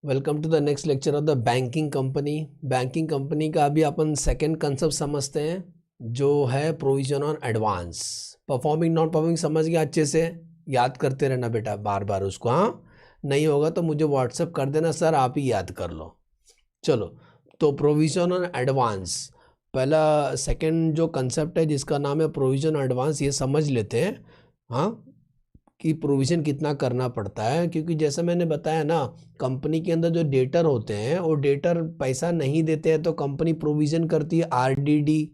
Welcome to the next lecture of the banking company. Banking company का अभी अपन second concept समझते हैं, जो है provision on advance. Performing non performing समझ गया, अच्छे से याद करते रहना बेटा, बार बार उसको। हाँ, नहीं होगा तो मुझे व्हाट्सएप कर देना, सर आप ही याद कर लो। चलो, तो प्रोविजन ऑन एडवांस पहला सेकंड जो कंसेप्ट है जिसका नाम है प्रोविजन एडवांस, ये समझ लेते हैं। हाँ, कि प्रोविज़न कितना करना पड़ता है, क्योंकि जैसा मैंने बताया ना, कंपनी के अंदर जो डेटर होते हैं वो डेटर पैसा नहीं देते हैं तो कंपनी प्रोविज़न करती है आरडीडी।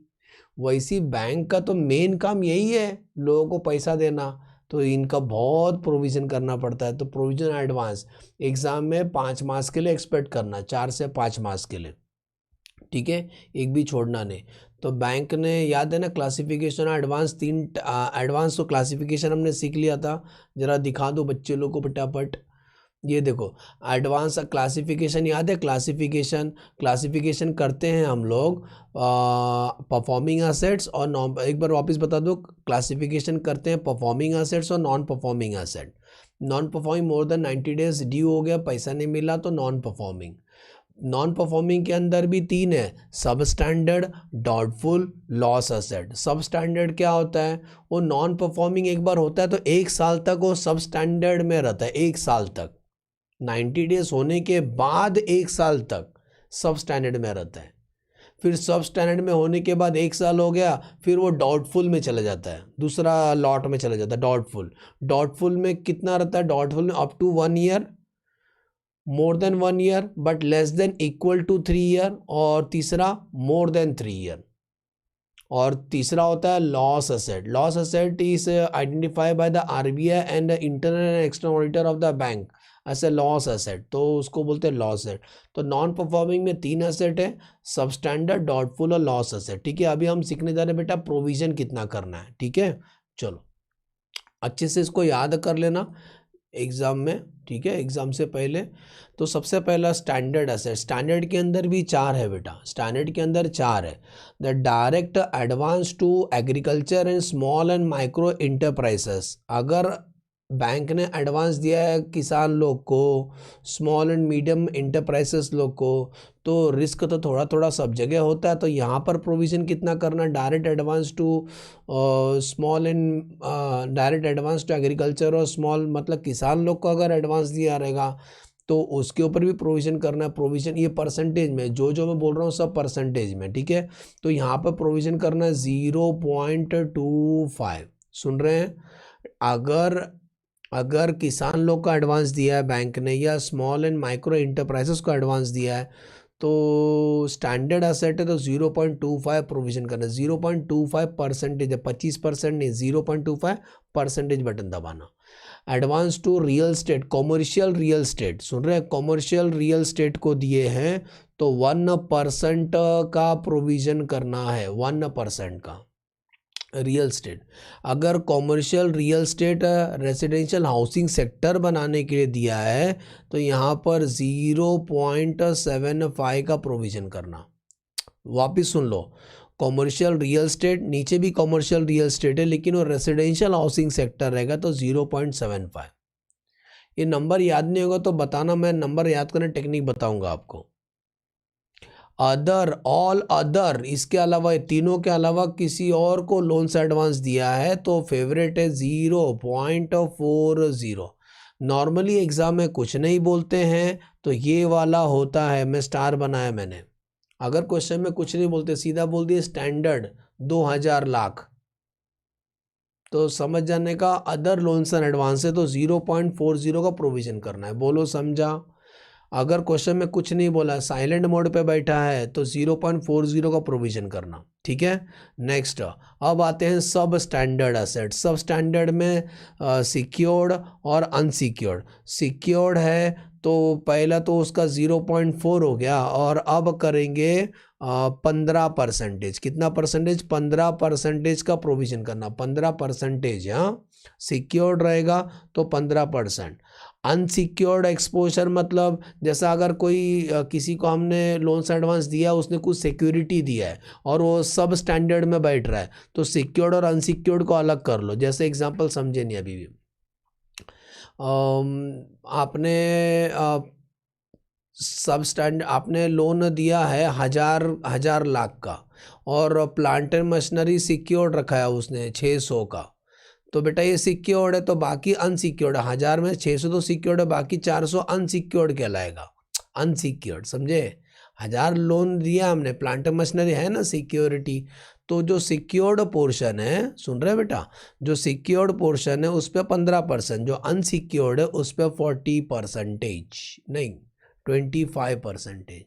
वैसी बैंक का तो मेन काम यही है, लोगों को पैसा देना, तो इनका बहुत प्रोविज़न करना पड़ता है। तो प्रोविज़न एडवांस एग्ज़ाम में 5 मार्क्स के लिए एक्सपेक्ट करना, 4 से 5 मार्क्स के लिए, ठीक है, एक भी छोड़ना नहीं। तो बैंक ने, याद है ना, क्लासिफिकेशन एडवांस एडवांस तो क्लासिफिकेशन हमने सीख लिया था। जरा दिखा दो बच्चे लोग को फटाफट। ये देखो, एडवांस क्लासिफिकेशन याद है? क्लासिफिकेशन क्लासिफिकेशन करते हैं हम लोग परफॉर्मिंग एसेट्स और नॉन। एक बार वापस बता दो, क्लासिफिकेशन करते हैं परफॉर्मिंग एसेट्स और non performing asset. Non performing more than 90 days due हो गया, पैसा नहीं मिला, तो नॉन परफॉर्मिंग। नॉन परफॉर्मिंग के अंदर भी 3 है, सब स्टैंडर्ड, डाउटफुल, लॉस असेट। सब स्टैंडर्ड क्या होता है? वो नॉन परफॉर्मिंग एक बार होता है तो 1 साल तक वो सब स्टैंडर्ड में रहता है, 1 साल तक। 90 डेज होने के बाद 1 साल तक सब स्टैंडर्ड में रहता है। फिर सब स्टैंडर्ड में होने के बाद 1 साल हो गया, फिर वो डाउटफुल में चला जाता है, दूसरा लॉट में चला जाता है, डाउटफुल। डाउटफुल में कितना रहता है? डाउटफुल में up to 1 year, more than 1 year but less than equal to 3 year, और तीसरा मोर देन 3 ईयर। और तीसरा होता है loss asset. Loss asset is identified by the RBI and internal and external auditor of the bank ऐसे loss asset, तो उसको बोलते हैं लॉस असेट। तो नॉन परफॉर्मिंग में 3 असेट है, सब स्टैंडर्ड, डाउटफुल और लॉस असेट। ठीक है, अभी हम सीखने जा रहे हैं बेटा प्रोविजन कितना करना है। ठीक है, चलो अच्छे से इसको याद कर लेना एग्ज़ाम में, ठीक है, एग्ज़ाम से पहले। तो सबसे पहला स्टैंडर्ड असेट। स्टैंडर्ड के अंदर भी 4 है बेटा, स्टैंडर्ड के अंदर 4 है। The direct advance to agriculture and small and micro enterprises. अगर बैंक ने एडवांस दिया है किसान लोग को, स्मॉल एंड मीडियम इंटरप्राइजेस लोग को, तो रिस्क तो थोड़ा थोड़ा सब जगह होता है। तो यहाँ पर प्रोविज़न कितना करना? Direct advance to small and direct advance to agriculture और स्मॉल, मतलब किसान लोग को अगर एडवांस दिया रहेगा तो उसके ऊपर भी प्रोविज़न करना है। प्रोविज़न ये परसेंटेज में, जो मैं बोल रहा हूँ सब परसेंटेज में, ठीक है। तो यहाँ पर प्रोविज़न करना है 0.25। सुन रहे हैं? अगर अगर किसान लोग का एडवांस दिया है बैंक ने, या स्मॉल एंड माइक्रो इंटरप्राइजेस को एडवांस दिया है, तो स्टैंडर्ड असेट है तो 0.25 प्रोविजन करना है। 0.25% है, 25% नहीं, 0.25% बटन दबाना। Advance to real estate, commercial real estate, सुन रहे हैं? कॉमर्शियल रियल स्टेट को दिए हैं तो 1% का प्रोविजन करना है, 1% का रियल स्टेट। अगर commercial real state residential housing sector बनाने के लिए दिया है तो यहाँ पर 0.75 का प्रोविज़न करना। वापिस सुन लो, कॉमर्शियल रियल स्टेट, नीचे भी कॉमर्शियल रियल स्टेट है लेकिन वो रेजिडेंशियल हाउसिंग सेक्टर रहेगा तो 0.75। ये नंबर याद नहीं होगा तो बताना, मैं नंबर याद करने टेक्निक बताऊंगा आपको। अदर, ऑल अदर, इसके अलावा, तीनों के अलावा किसी और को लोन से एडवांस दिया है तो फेवरेट है 0.40। नॉर्मली एग्जाम में कुछ नहीं बोलते हैं तो ये वाला होता है, मैं स्टार बनाया मैंने। अगर क्वेश्चन में कुछ नहीं बोलते, सीधा बोल दिए स्टैंडर्ड 2000 लाख, तो समझ जाने का अदर लोन्स एंड एडवांस है तो 0.40 का प्रोविजन करना है। बोलो समझा? अगर क्वेश्चन में कुछ नहीं बोला, साइलेंट मोड पे बैठा है, तो 0.40 का प्रोविजन करना। ठीक है, नेक्स्ट अब आते हैं सब स्टैंडर्ड असेट। सब स्टैंडर्ड में सिक्योर्ड और अनसिक्योर्ड। सिक्योर्ड है तो पहला तो उसका 0.4 हो गया, और अब करेंगे 15%। कितना परसेंटेज? 15% का प्रोविजन करना, 15%। हाँ, सिक्योर्ड रहेगा तो 15%। अनसिक्योर्ड एक्सपोजर मतलब जैसा अगर कोई किसी को हमने लोन से एडवांस दिया, उसने कुछ सिक्योरिटी दिया है और वो सब स्टैंडर्ड में बैठ रहा है, तो सिक्योर्ड और अनसिक्योर्ड को अलग कर लो। जैसे एग्जांपल समझे नहीं अभी भी, आपने सब स्टैंड आपने लोन दिया है 1000 लाख का, और प्लांट एंड मशीनरी सिक्योर्ड रखा है उसने 600 का, तो बेटा ये सिक्योर्ड है, तो बाकी अनसिक्योर्ड है। 1000 में 600 तो सिक्योर्ड है, बाकी 400 अनसिक्योर्ड कहलाएगा। अनसिक्योर्ड, समझे? 1000 लोन दिया हमने, प्लांट एंड मशीनरी है ना सिक्योरिटी, तो जो सिक्योर्ड पोर्शन है, सुन रहे बेटा, जो सिक्योर्ड पोर्शन है उस पर 15%, जो अनसिक्योर्ड है उस पर 40%, नहीं 25%,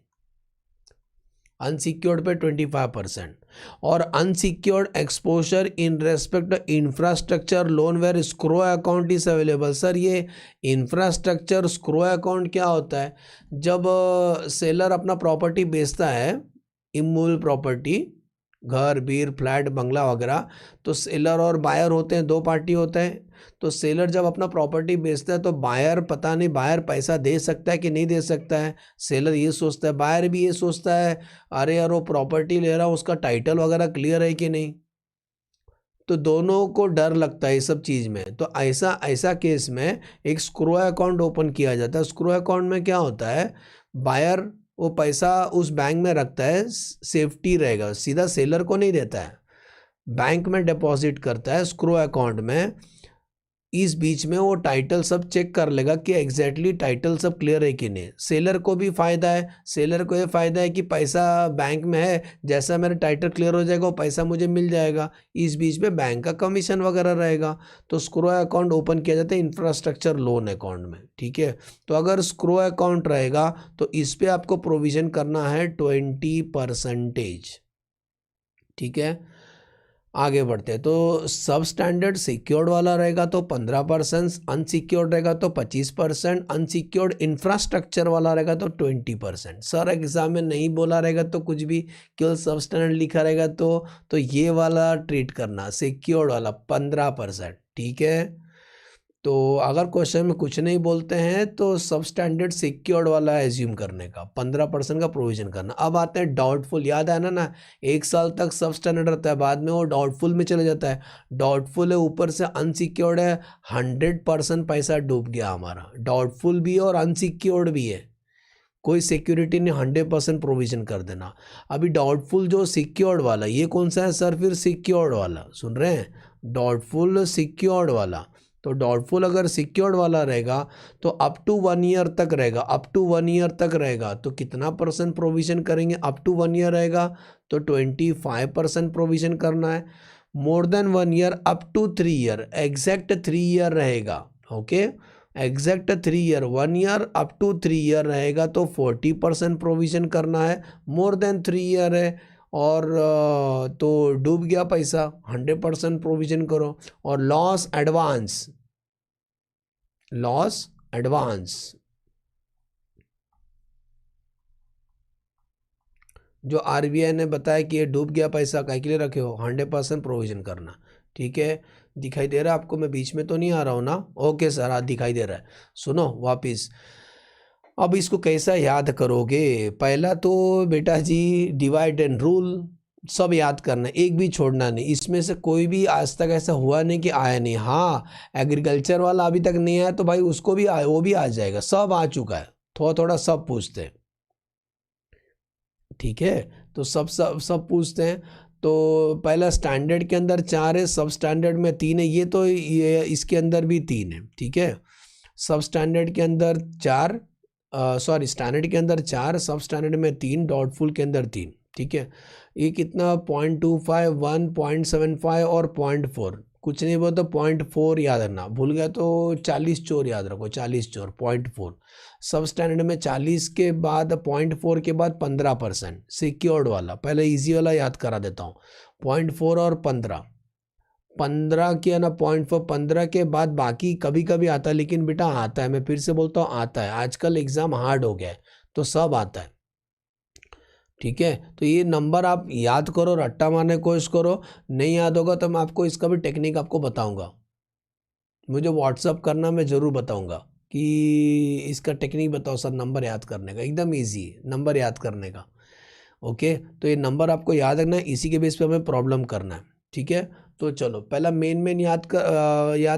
अनसिक्योर्ड पे 25%। और unsecured exposure in respect infrastructure loan where escrow account is available. Sir ये इंफ्रास्ट्रक्चर स्क्रो अकाउंट क्या होता है? जब सेलर अपना प्रॉपर्टी बेचता है, इमूवेबल प्रॉपर्टी, घर बीर फ्लैट बंगला वगैरह, तो सेलर और बायर होते हैं, दो पार्टी होते हैं। तो सेलर जब अपना प्रॉपर्टी बेचता है तो बायर, पता नहीं बायर पैसा दे सकता है कि नहीं दे सकता है, सेलर ये सोचता है, बायर भी ये सोचता है अरे यार वो प्रॉपर्टी ले रहा हूँ उसका टाइटल वगैरह क्लियर है कि नहीं, तो दोनों को डर लगता है इस सब चीज़ में। तो ऐसा ऐसा केस में एक स्क्रो अकाउंट ओपन किया जाता है। स्क्रो अकाउंट में क्या होता है, बायर वो पैसा उस बैंक में रखता है, सेफ्टी रहेगा, सीधा सेलर को नहीं देता है, बैंक में डिपॉजिट करता है स्क्रो अकाउंट में। इस बीच में वो टाइटल सब चेक कर लेगा कि एग्जैक्टली टाइटल सब क्लियर है कि नहीं। सेलर को भी फ़ायदा है, सेलर को ये फ़ायदा है कि पैसा बैंक में है, जैसा मेरा टाइटल क्लियर हो जाएगा वो पैसा मुझे मिल जाएगा, इस बीच में बैंक का कमीशन वगैरह रहेगा। तो स्क्रो अकाउंट ओपन किया जाता है इंफ्रास्ट्रक्चर लोन अकाउंट में, ठीक है। तो अगर स्क्रो अकाउंट रहेगा तो इस पर आपको प्रोविज़न करना है 20%, ठीक है। आगे बढ़ते हैं, तो सब स्टैंडर्ड सिक्योर्ड वाला रहेगा तो 15%, अनसिक्योर्ड रहेगा तो 25%, अनसिक्योर्ड इंफ्रास्ट्रक्चर वाला रहेगा तो 20%। सर एग्जाम में नहीं बोला रहेगा तो कुछ भी, केवल सब स्टैंडर्ड लिखा रहेगा तो ये वाला ट्रीट करना, सिक्योर्ड वाला 15%, ठीक है। तो अगर क्वेश्चन में कुछ नहीं बोलते हैं तो सब स्टैंडर्ड सिक्योर्ड वाला एज्यूम करने का 15% का प्रोविजन करना। अब आते हैं डाउटफुल, याद है ना 1 साल तक सब स्टैंडर्ड रहता है, बाद में वो डाउटफुल में चले जाता है। डाउटफुल है, ऊपर से अनसिक्योर्ड है, 100% पैसा डूब गया हमारा। डाउटफुल भी है और अनसिक्योर्ड भी है, कोई सिक्योरिटी नहीं, 100% प्रोविजन कर देना। अभी डाउटफुल जो सिक्योर्ड वाला, ये कौन सा है सर? फिर सिक्योर्ड वाला, सुन रहे हैं, डाउटफुल सिक्योर्ड वाला। तो डाउटफुल अगर सिक्योर्ड वाला रहेगा तो अप टू 1 ईयर तक रहेगा, अप टू 1 ईयर तक रहेगा तो कितना परसेंट प्रोविजन करेंगे? अप टू 1 ईयर रहेगा तो 25% प्रोविजन करना है। More than 1 year, up to 3 year, exact 3 year रहेगा, okay, exact 3 year, 1 year up to 3 year रहेगा तो 40% प्रोविजन करना है। मोर देन 3 ईयर है और तो डूब गया पैसा, 100% प्रोविजन करो। और लॉस एडवांस, लॉस एडवांस जो आरबीआई ने बताया कि ये डूब गया पैसा, काय के लिए रखे हो, 100% प्रोविजन करना, ठीक है। दिखाई दे रहा है आपको, मैं बीच में तो नहीं आ रहा हूँ ना? ओके सर, हाँ दिखाई दे रहा है। सुनो वापिस, अब इसको कैसा याद करोगे? पहला तो बेटा जी डिवाइड एंड रूल सब याद करना, एक भी छोड़ना नहीं। इसमें से कोई भी आज तक ऐसा हुआ नहीं कि आया नहीं। हाँ, एग्रीकल्चर वाला अभी तक नहीं आया तो भाई उसको भी वो भी आ जाएगा, सब आ चुका है, थोड़ा थोड़ा सब पूछते हैं, ठीक है। तो सब सब सब पूछते हैं। तो पहला स्टैंडर्ड के अंदर 4 है, सब स्टैंडर्ड में 3 है, ये तो ये इसके अंदर भी 3 है, ठीक है। सब स्टैंडर्ड के अंदर 4, सॉरी स्टैंडर्ड के अंदर 4, सब स्टैंडर्ड में 3, डाउटफुल के अंदर 3, ठीक है। ये कितना 0.25, 1, 0.75 और 0.4, कुछ नहीं बोला तो 0.4 याद रखना, भूल गया तो 40 चोर याद रखो, 40 चोर 0.4। सब स्टैंडर्ड में 40 के बाद 0.4 के बाद 15% सिक्योर्ड वाला, पहले इजी वाला याद करा देता हूँ। 0.4 और 15 किया ना, 0.4, 15 के बाद बाकी कभी कभी आता है, लेकिन बेटा आता है, मैं फिर से बोलता हूँ आता है, आजकल एग्ज़ाम हार्ड हो गया है तो सब आता है, ठीक है। तो ये नंबर आप याद करो, रट्टा मारने की कोशिश करो, नहीं याद होगा तो मैं आपको इसका भी टेक्निक आपको बताऊंगा, मुझे व्हाट्सअप करना, मैं ज़रूर बताऊंगा कि इसका टेक्निक बताओ सर नंबर याद करने का, एकदम ईजी है नंबर याद करने का, ओके। तो ये नंबर आपको याद रखना है, इसी के बेस पे हमें प्रॉब्लम करना है, ठीक है। तो चलो पहला मेन याद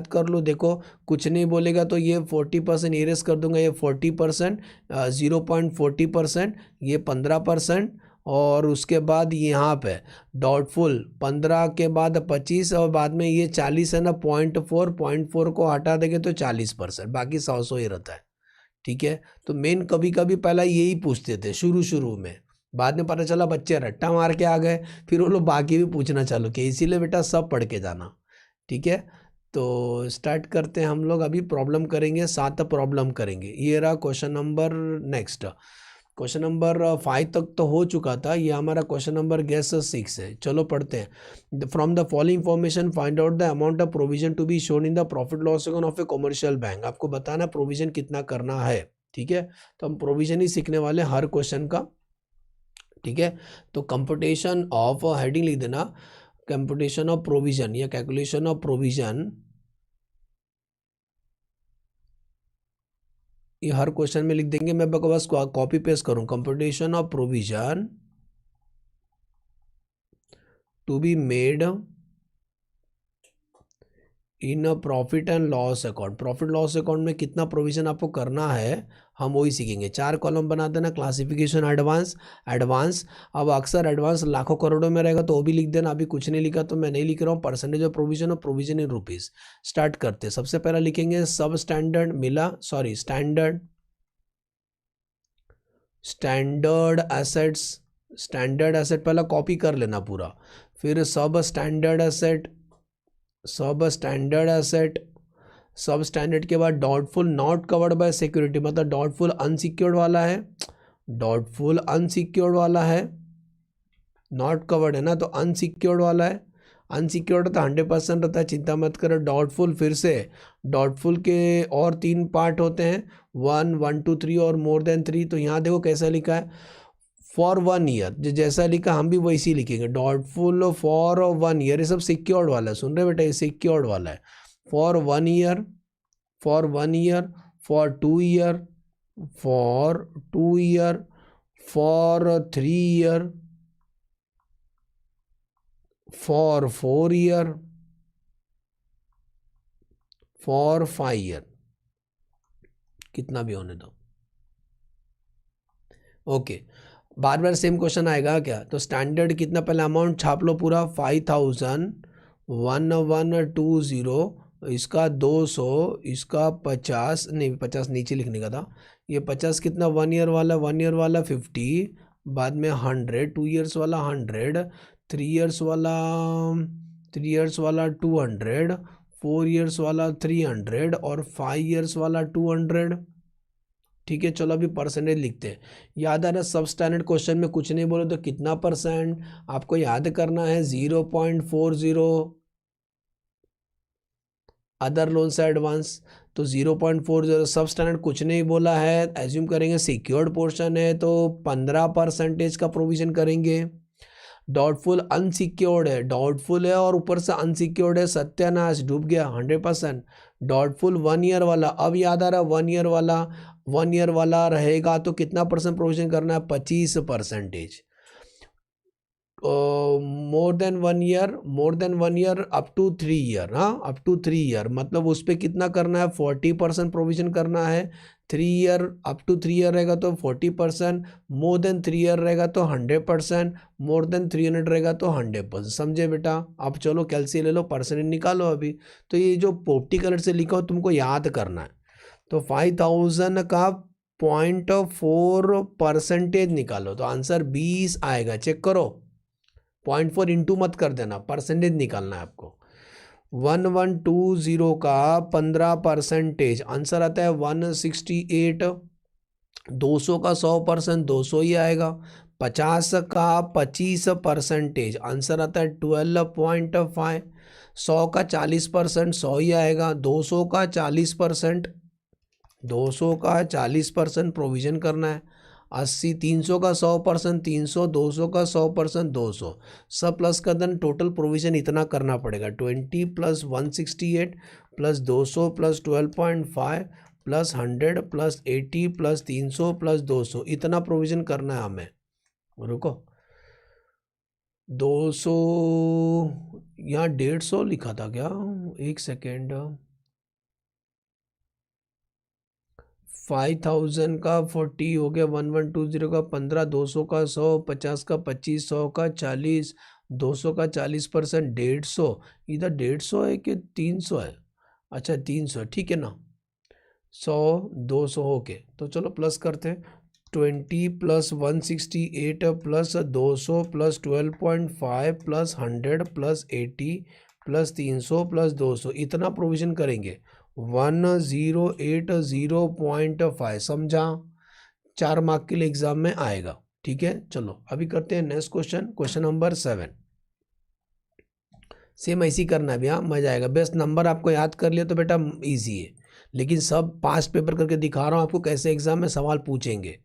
कर लो। देखो कुछ नहीं बोलेगा तो ये 40% इरेज कर दूंगा, ये 40%, 0.40%, ये 15%, और उसके बाद यहाँ पे डाउटफुल 15 के बाद 25, और बाद में ये 40 है ना, 0.4 को हटा देंगे तो 40%, बाकी 100 ही रहता है। ठीक है, तो मेन कभी कभी पहला यही पूछते थे शुरू में, बाद में पता चला बच्चे रट्टा मार के आ गए, फिर वो लोग बाकी भी पूछना चालू किया, इसीलिए बेटा सब पढ़ के जाना। ठीक है, तो स्टार्ट करते हैं हम लोग। अभी प्रॉब्लम करेंगे, 7 प्रॉब्लम करेंगे। ये रहा question number, next question number 5 तक तो हो चुका था, ये हमारा क्वेश्चन नंबर गेस 6 है। चलो पढ़ते हैं। From the following information find out the amount of provision to be shown in the profit loss account of a commercial bank. आपको बताना प्रोविजन कितना करना है। ठीक है, तो हम प्रोविजन ही सीखने वाले हर क्वेश्चन का। ठीक है, तो कंप्यूटेशन ऑफ, हेडिंग लिख देना, कंप्यूटेशन ऑफ प्रोविजन या कैलकुलेशन ऑफ प्रोविजन। ये हर क्वेश्चन में लिख देंगे, मैं बस कॉपी पेस्ट करूं। Computation of provision to be made in a profit and loss account. Profit loss account में कितना प्रोविजन आपको करना है हम वही सीखेंगे। 4 कॉलम बना देना, क्लासिफिकेशन एडवांस। अब अक्सर एडवांस लाखों करोड़ों में रहेगा तो वो भी लिख देना। अभी कुछ नहीं लिखा तो मैं नहीं लिख रहा हूँ। परसेंटेज ऑफ प्रोविजन और प्रोविजन इन रुपीज। स्टार्ट करते, सबसे पहला लिखेंगे सब standard standard assets. Standard asset पहला कॉपी कर लेना पूरा, फिर सब स्टैंडर्ड एसेट। सब स्टैंडर्ड के बाद doubtful not covered by security, मतलब डाउटफुल अनसिक्योर्ड वाला है, नॉट कवर्ड है ना, तो अनसिक्योर्ड वाला है। अनसिक्योर्ड तो 100% रहता है, चिंता मत करो। डाउटफुल, फिर से डाउटफुल के और 3 पार्ट होते हैं, 1, 1 2 3 और मोर देन 3। तो यहाँ देखो कैसा लिखा है, फॉर 1 ईयर, जैसा लिखा हम भी वैसे ही लिखेंगे। डाउटफुल फॉर 1 ईयर, ये सब सिक्योर्ड वाला है, सुन रहे बेटा, ये सिक्योर्ड वाला है। For 1 year, for 2 year, for 3 year, for 4 year, for 5 year, कितना भी होने दो। ओके, बार बार सेम क्वेश्चन आएगा क्या? तो स्टैंडर्ड कितना, पहले अमाउंट छाप लो पूरा, 5,1120, इसका 200, इसका 50, नहीं 50 नीचे लिखने का था। ये 50 कितना, 1 ईयर वाला, 50, बाद में 100, 2 ईयर्स वाला 100, 3 ईयर्स वाला 200, 4 ईयर्स वाला 300 और 5 ईयर्स वाला 200। ठीक है, चलो अभी परसेंटेज लिखते हैं। याद आ रहा, सब स्टैंडर्ड क्वेश्चन में कुछ नहीं बोले तो कितना परसेंट आपको याद करना है, 0.40। अदर लोन से एडवांस तो 0.40। सब स्टैंडर्ड कुछ नहीं बोला है, एज्यूम करेंगे सिक्योर्ड पोर्शन है तो 15% का प्रोविजन करेंगे। डाउटफुल अनसिक्योर्ड है, डाउटफुल है और ऊपर से अनसिक्योर्ड है, सत्यानाश, डूब गया 100%। डाउटफुल 1 ईयर वाला, अब याद आ रहा 1 ईयर वाला रहेगा तो कितना परसेंट प्रोविजन करना है, 25%। More than 1 year up to 3 year, हाँ अप टू 3 ईयर, मतलब उस पर कितना करना है, 40% प्रोविजन करना है। 3 ईयर, अप टू 3 ईयर रहेगा तो 40%, मोर देन 3 ईयर रहेगा तो 100%, मोर देन 300 रहेगा तो 100%। समझे बेटा? अब चलो कैलसी ले लो, परसेंटेज निकालो अभी। तो ये जो पोपटी कलर से लिखा हो तुमको याद करना है। तो 5,000 का 0.4% निकालो तो आंसर 20 आएगा। चेक करो, 0.4 इंटू मत कर देना, परसेंटेज निकालना है आपको। 1120 का 15%, आंसर आता है 168। 200 का 100%, 200 ही आएगा। 50 का 25%, आंसर आता है 12.5। 100 का 40%, 100 ही आएगा। 200 का 40%, 200 का 40% प्रोविजन करना है। 80, 300 का 100%, 300, 200 का 100%, 200, सब प्लस कर देना। टोटल प्रोविजन इतना करना पड़ेगा, 20 plus 168 plus 200 plus 12.5 plus 100 plus 80 plus 300 plus 200, इतना प्रोविजन करना है हमें। रुको, 200 यहाँ 150 लिखा था क्या? एक सेकेंड, 5000 का 40 हो गया, 1120 का 15, 200 का 100, 50 का 25, 100 का 40, 200 का 40%, 150। इधर 150 है कि 300 है? अच्छा 300, ठीक है ना। 100 200 ओके, तो चलो प्लस करते हैं। 20 plus 168 plus 200 plus 12.5 plus 100 plus 80 plus 300 plus 200, इतना प्रोविज़न करेंगे। 1080.5, समझा? 4 मार्क के लिए एग्जाम में आएगा, ठीक है। चलो अभी करते हैं next question, question number 7। Same ऐसे ही करना है भैया, मजा आएगा। बेस्ट नंबर आपको याद कर लिया तो बेटा इजी है, लेकिन सब पास पेपर करके दिखा रहा हूँ आपको कैसे एग्जाम में सवाल पूछेंगे।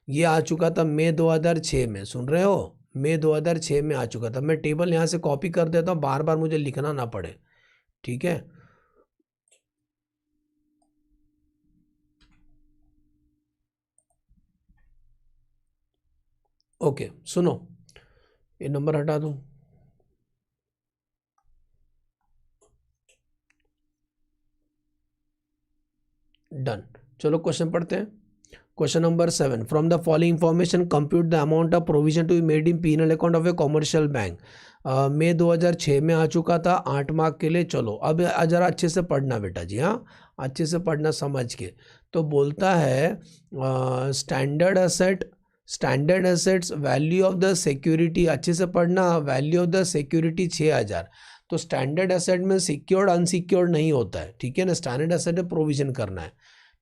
ये आ चुका था मई 2006 में, सुन रहे हो? मई 2006 में आ चुका था। मैं टेबल यहाँ से कॉपी कर देता हूँ, बार बार मुझे लिखना ना पड़े, ठीक है। ओके सुनो, ये नंबर हटा दूँ। डन, चलो क्वेश्चन पढ़ते हैं। Question number 7, from the following information compute the amount of provision to be made in penal account of a commercial bank. मई 2006 में आ चुका था, 8 मार्क के लिए। चलो अब ज़रा अच्छे से पढ़ना बेटा जी, हाँ अच्छे से पढ़ना समझ के। तो बोलता है standard asset, standard assets value of the security, अच्छे से पढ़ना, वैल्यू ऑफ द सिक्योरिटी 6000। तो स्टैंडर्ड एसेट में सिक्योर्ड अनसिक्योर्ड नहीं होता है, ठीक है ना। स्टैंडर्ड एसेट में प्रोविजन करना है,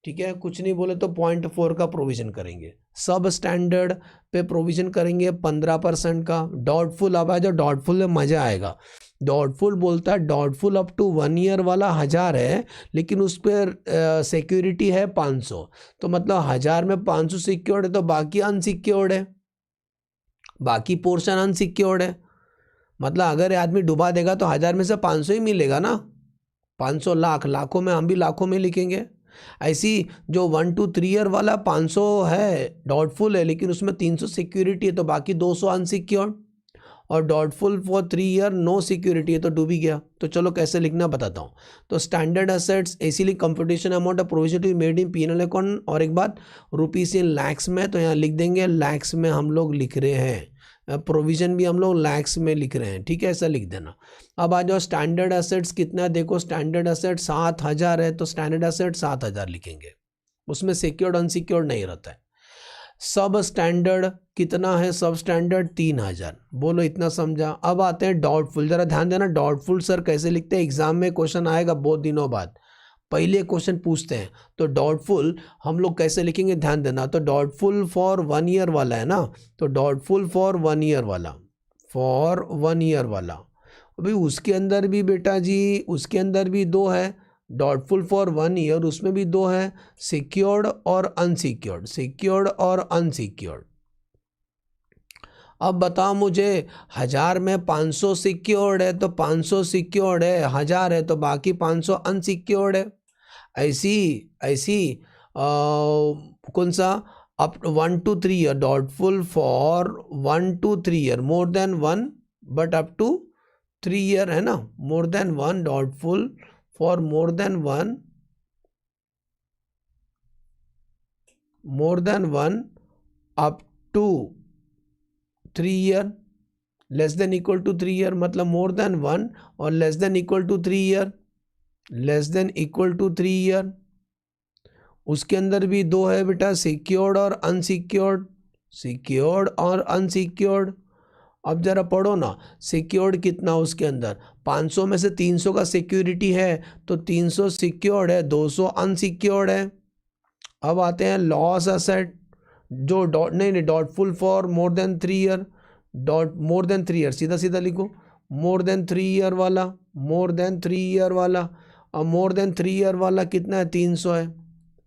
ठीक है। कुछ नहीं बोले तो 0.4 का प्रोविजन करेंगे। सब स्टैंडर्ड पे प्रोविजन करेंगे 15% का। डॉटफुल, अब आ जाओ डॉटफुल में मज़ा आएगा। डॉटफुल बोलता है डॉटफुल अप टू 1 ईयर वाला 1000 है, लेकिन उस पर सिक्योरिटी है 500। तो मतलब 1000 में 500 सिक्योर्ड है, तो बाकी अनसिक्योर्ड है, बाकी पोर्शन अनसिक्योर्ड है। मतलब अगर आदमी डुबा देगा तो 1000 में से 500 ही मिलेगा ना। 500 लाख, लाखों में, हम भी लाखों में लिखेंगे। ऐसी जो 1 to 3 ईयर वाला 500 है डॉटफुल है, लेकिन उसमें 300 सिक्योरिटी है, तो बाकी 200 अनसिक्योर्ड। और doubtful for 3 year no security है, तो डूबी गया। तो चलो कैसे लिखना बताता हूँ। तो स्टैंडर्ड एसेट्स इसीलिए computation amount of provision to be made in penal account. और एक बात, रुपीस इन लैक्स में, तो यहाँ लिख देंगे लैक्स में हम लोग लिख रहे हैं, प्रोविजन भी हम लोग लैक्स में लिख रहे हैं, ठीक है, ऐसा लिख देना। अब आ जाओ स्टैंडर्ड एसेट्स कितना है, देखो स्टैंडर्ड एसेट 7000 है, तो स्टैंडर्ड एसेट 7000 लिखेंगे, उसमें सिक्योर्ड अनसिक्योर्ड नहीं रहता है। सब स्टैंडर्ड कितना है, सब स्टैंडर्ड 3000, बोलो इतना समझा। अब आते हैं डाउटफुल, जरा ध्यान देना डाउटफुल सर कैसे लिखते हैं, एग्जाम में क्वेश्चन आएगा बहुत दिनों बाद, पहले क्वेश्चन पूछते हैं। तो डाउटफुल हम लोग कैसे लिखेंगे, ध्यान देना। तो डाउटफुल फॉर 1 ईयर वाला है ना, तो डाउटफुल फॉर 1 ईयर वाला, फॉर 1 ईयर वाला। अभी उसके अंदर भी बेटा जी, उसके अंदर भी दो है, डाउटफुल फॉर 1 ईयर, उसमें भी दो है, सिक्योर्ड और अनसिक्योर्ड, सिक्योर्ड और अनसिक्योर्ड। अब बताओ मुझे, 1000 में 500 सिक्योर्ड है, तो 500 सिक्योर्ड है, 1000 है तो बाकी 500 अनसिक्योर्ड है। ऐसी ऐसी कौन सा, up 1 to 3 year, doubtful for 1 to 3 year, more than 1 but up to 3 year है ना, more than 1, doubtful for more than 1, more than 1 up to 3 year, less than equal to 3 year, मतलब मोर देन 1 और less than equal to 3 year, less than equal to 3 year. उसके अंदर भी दो है बेटा, सिक्योर्ड और अनसिक्योर्ड, सिक्योर्ड और अनसिक्योर्ड। अब जरा पढ़ो ना, सिक्योर्ड कितना उसके अंदर, 500 में से 300 का सिक्योरिटी है, तो 300 सिक्योर्ड है, 200 अनसिक्योर्ड है। अब आते हैं लॉस एसेट, जो डॉट नहीं doubtful for more than 3 year, dot more than 3 year, सीधा सीधा लिखो, मोर देन 3 ईयर वाला, मोर देन 3 ईयर वाला। अब मोर देन 3 ईयर वाला कितना है, 300 है,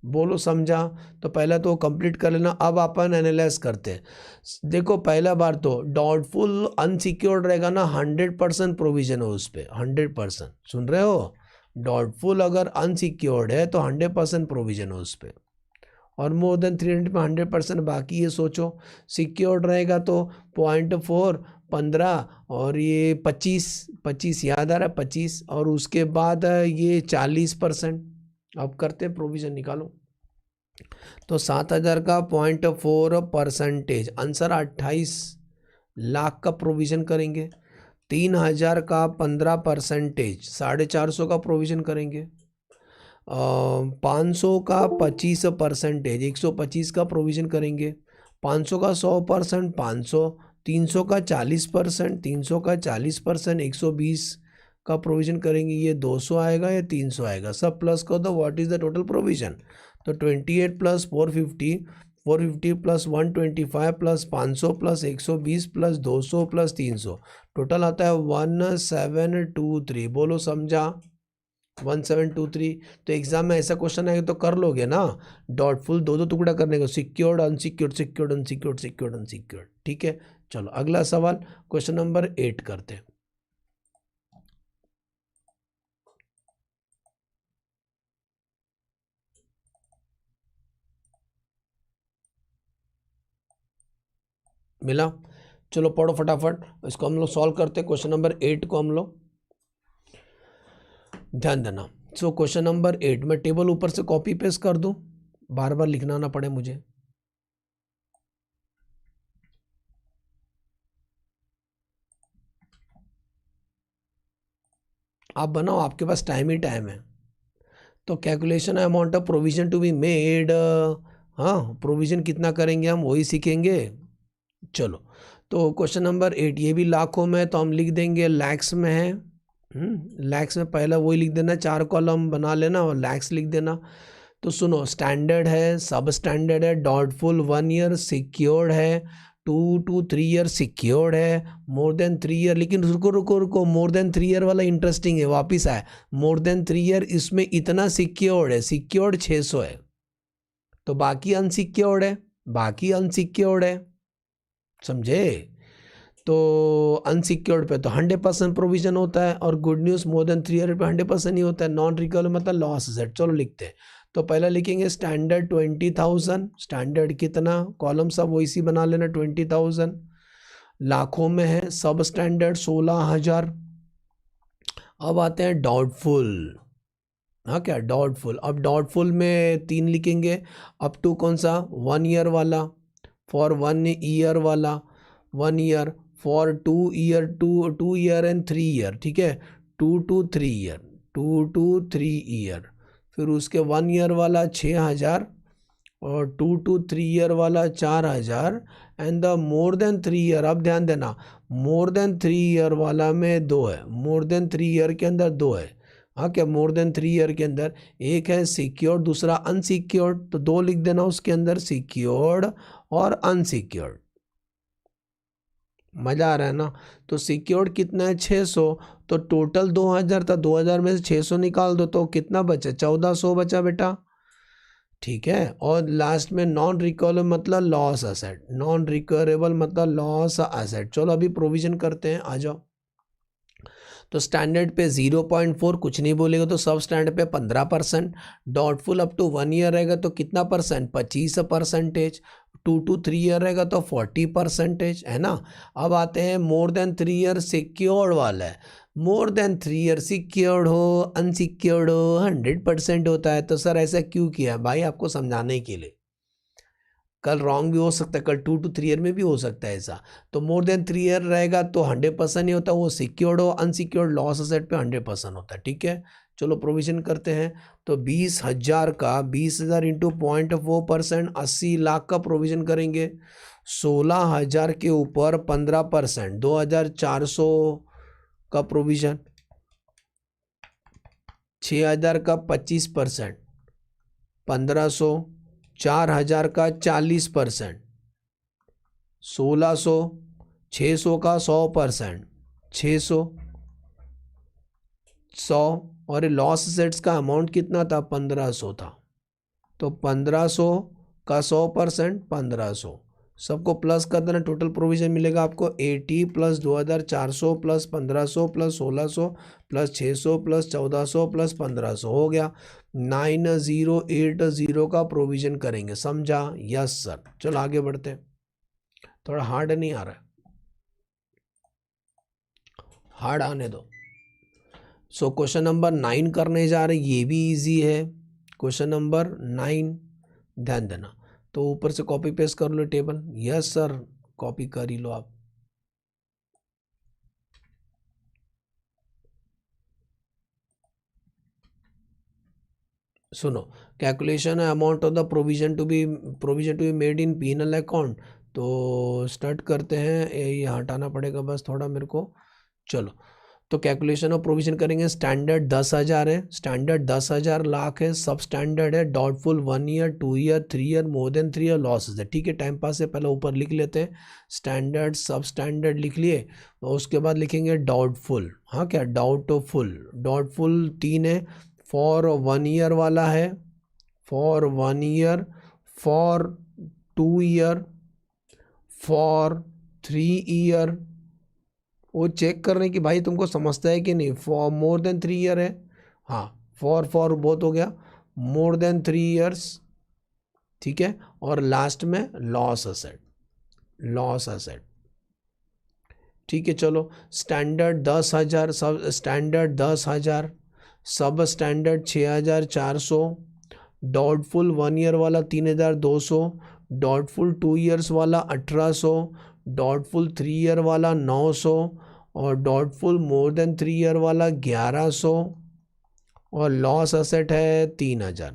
बोलो समझा। तो पहला तो कंप्लीट कर लेना। अब अपन एनालाइज करते हैं। देखो पहला बार तो डाउटफुल अनसिक्योर्ड रहेगा ना, 100% प्रोविजन हो उस पर, 100%, सुन रहे हो, डाउटफुल अगर अनसिक्योर्ड है तो 100% प्रोविजन हो उस पर, और मोर देन 300 में 100%। बाकी ये सोचो सिक्योर्ड रहेगा तो 0.4 15 और ये 25 याद आ रहा है 25, और उसके बाद ये 40%। अब करते हैं प्रोविज़न निकालो। तो 7,000 का 0.4%, आंसर 28 लाख का प्रोविज़न करेंगे। 3,000 का 15%, 450 का प्रोविज़न करेंगे। 500 का 25%, 125 का प्रोविज़न करेंगे। 500 का 100%, 500। 300 का 40%, 300 का 40%, 120 का प्रोविज़न करेंगे। ये 200 आएगा या 300 आएगा, सब प्लस कर दो। What is the total provision? तो 28 plus 450, 450 plus 125 plus 500 plus 120 plus 200 plus 300, total आता है 1723। बोलो समझा? 1723। तो एग्जाम में ऐसा क्वेश्चन आएगा तो कर लोगे ना, डॉटफुल दो दो टुकड़ा करने का, secured unsecured, secured unsecured, secured unsecured. ठीक है, चलो अगला सवाल क्वेश्चन नंबर 8 करते हैं। मिला? चलो पढ़ो फटाफट, इसको हम लोग सॉल्व करते हैं। क्वेश्चन नंबर 8 को हम लोग ध्यान देना। सो क्वेश्चन नंबर 8 मैं टेबल ऊपर से कॉपी पेस्ट कर दूं, बार बार लिखना ना पड़े मुझे। आप बनाओ, आपके पास टाइम ही टाइम है। तो calculation amount of provision to be made, हाँ प्रोविजन कितना करेंगे हम वही सीखेंगे। चलो, तो क्वेश्चन नंबर 8 ये भी लाखों में है, तो हम लिख देंगे लैक्स में है। लैक्स में पहला वही लिख देना, 4 कॉलम बना लेना और लैक्स लिख देना। तो सुनो, स्टैंडर्ड है, सब स्टैंडर्ड है, डॉटफुल 1 ईयर, सिक्योर्ड है 2 to 3 ईयर, सिक्योर्ड है मोर देन 3 ईयर। लेकिन रुको रुको रुको, मोर देन 3 ईयर वाला इंटरेस्टिंग है, वापिस आए। मोर देन 3 ईयर, इसमें इतना सिक्योर्ड है, सिक्योर्ड 600 है, तो बाकी अनसिक्योर्ड है, बाकी अनसिक्योर्ड है, समझे? तो अनसिक्योर्ड पे तो 100% प्रोविजन होता है, और गुड न्यूज़ मोर देन 3 ईयर पे 100% ही होता है। नॉन रिकवरेबल मतलब लॉस सेट। चलो लिखते हैं। तो पहला लिखेंगे स्टैंडर्ड 20,000, स्टैंडर्ड कितना, कॉलम सब वैसी बना लेना 20,000, लाखों में है। सब स्टैंडर्ड 16,000। अब आते हैं डाउटफुल, हाँ क्या डाउटफुल। अब डाउटफुल में 3 लिखेंगे, अप टू कौन सा, 1 ईयर वाला, फॉर 1 ईयर वाला, 1 year, for 2 year, 2 year and 3 year, ठीक है, 2 to 3 ईयर, 2 to 3 ईयर। फिर उसके 1 ईयर वाला 6,000, और 2 to 3 ईयर वाला 4,000, and the more than 3 year. अब ध्यान देना, मोर देन 3 ईयर वाला में 2 है, मोर देन 3 ईयर के अंदर 2 है। हाँ क्या, मोर देन 3 ईयर के अंदर एक है सिक्योर्ड, दूसरा अनसिक्योर्ड, तो 2 लिख देना उसके अंदर, सिक्योर्ड और अनसिक्योर्ड। मजा आ रहा है ना? तो सिक्योर्ड कितना है, 600, तो टोटल 2,000 था, 2,000 में से 600 निकाल दो तो कितना बचा, 1,400 बचा बेटा। ठीक है, और लास्ट में नॉन रिकवरेबल मतलब लॉस असेट, नॉन रिकवरेबल मतलब लॉस असेट। चलो अभी प्रोविजन करते हैं, आ जाओ। तो स्टैंडर्ड पे 0.4 कुछ नहीं बोलेगा, तो सब स्टैंडर्ड पे 15%। डॉटफुल अप टू 1 ईयर रहेगा तो कितना परसेंट, 25%। 2 to 3 ईयर रहेगा तो 40%, है ना? अब आते हैं मोर देन 3 ईयर सिक्योर्ड वाला है। मोर देन 3 ईयर सिक्योर्ड हो अनसिक्योर्ड हो 100% होता है। तो सर ऐसा क्यों किया भाई, आपको समझाने के लिए। कल रॉन्ग भी हो सकता है, कल 2 to 3 ईयर में भी हो सकता है ऐसा। तो मोर देन 3 ईयर रहेगा तो 100% ही होता है, वो सिक्योर्ड हो अनसिक्योर्ड लॉस असेट पे 100% होता है। ठीक है, चलो प्रोविजन करते हैं। तो 20,000 का 20,000 इंटू 0.4%, 80 लाख का प्रोविजन करेंगे। 16,000 के ऊपर 15%, 2,400 का प्रोविजन। 6,000 का 25%, 1,500। 4,000 का 40%, 1,600। 600 का 100%, 600, 100। और लॉस सेट्स का अमाउंट कितना था, 1,500 था, तो 1,500 का 100%, 1,500। सबको प्लस कर देना, टोटल प्रोविजन मिलेगा आपको 80 plus 2,400 plus 1,500 plus 1,600 plus 600 plus 1,400 plus 1,500, हो गया 9,080 का प्रोविजन करेंगे। समझा? Yes sir. चलो आगे बढ़ते हैं, थोड़ा हार्ड नहीं आ रहा है। हार्ड आने दो। सो क्वेश्चन नंबर 9 करने जा रहे, ये भी इजी है। क्वेश्चन नंबर 9 ध्यान देना। तो ऊपर से कॉपी पेस्ट कर लो टेबल। यस सर, कॉपी कर ही लो आप। सुनो, calculation amount of the provision to be made in penal account. तो स्टार्ट करते हैं, ये हटाना पड़ेगा बस थोड़ा मेरे को। चलो, तो कैलकुलेशन ऑफ प्रोविजन करेंगे। स्टैंडर्ड 10,000 है, स्टैंडर्ड 10,000 लाख है। सब स्टैंडर्ड है, doubtful 1 year, 2 year, 3 year, more than 3 year losses है। ठीक है, टाइम पास से पहले ऊपर लिख लेते हैं स्टैंडर्ड सब स्टैंडर्ड लिख लिए, और उसके बाद लिखेंगे डाउटफुल। हाँ क्या, डाउटफुल। डाउटफुल 3 है, फॉर 1 ईयर वाला है, for 1 year, for 2 year, for 3 year. वो चेक कर रहे हैं कि भाई तुमको समझता है कि नहीं। फॉर मोर देन 3 ईयर है, हाँ, फॉर बहुत हो गया, मोर देन 3 ईयर्स। ठीक है, और लास्ट में लॉस असेट, लॉस असेट। ठीक है, चलो स्टैंडर्ड 10,000, सब स्टैंडर्ड 10,000, सब स्टैंडर्ड 6,400, डाउटफुल 1 ईयर वाला 3,200, डाउटफुल 2 ईयर्स वाला 1,800, डाउटफुल 3 ईयर वाला 900, और डाउटफुल मोर देन 3 ईयर वाला 1,100, और लॉस असेट है 3,000।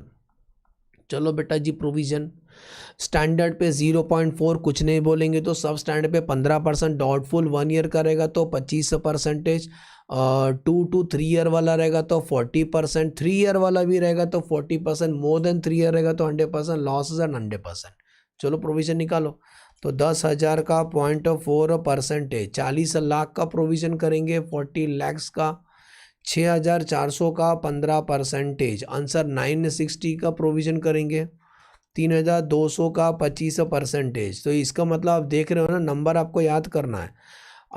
चलो बेटा जी, प्रोविजन स्टैंडर्ड पे 0.4 कुछ नहीं बोलेंगे, तो सब स्टैंडर्ड पे 15%, डाउटफुल 1 ईयर का रहेगा तो 25%, 2 to 3 ईयर वाला रहेगा तो 40%, 3 ईयर वाला भी रहेगा तो 40%, मोर देन 3 ईयर रहेगा तो 100%, लॉसेज एंड 100%। चलो प्रोविजन निकालो। तो 10,000 का 0.4%, 40 लाख का प्रोविजन करेंगे, 40 लैक्स का। 6,400 का 15%, आंसर 960 का प्रोविजन करेंगे। 3,200 का 25%। तो इसका मतलब आप देख रहे हो ना, नंबर आपको याद करना है।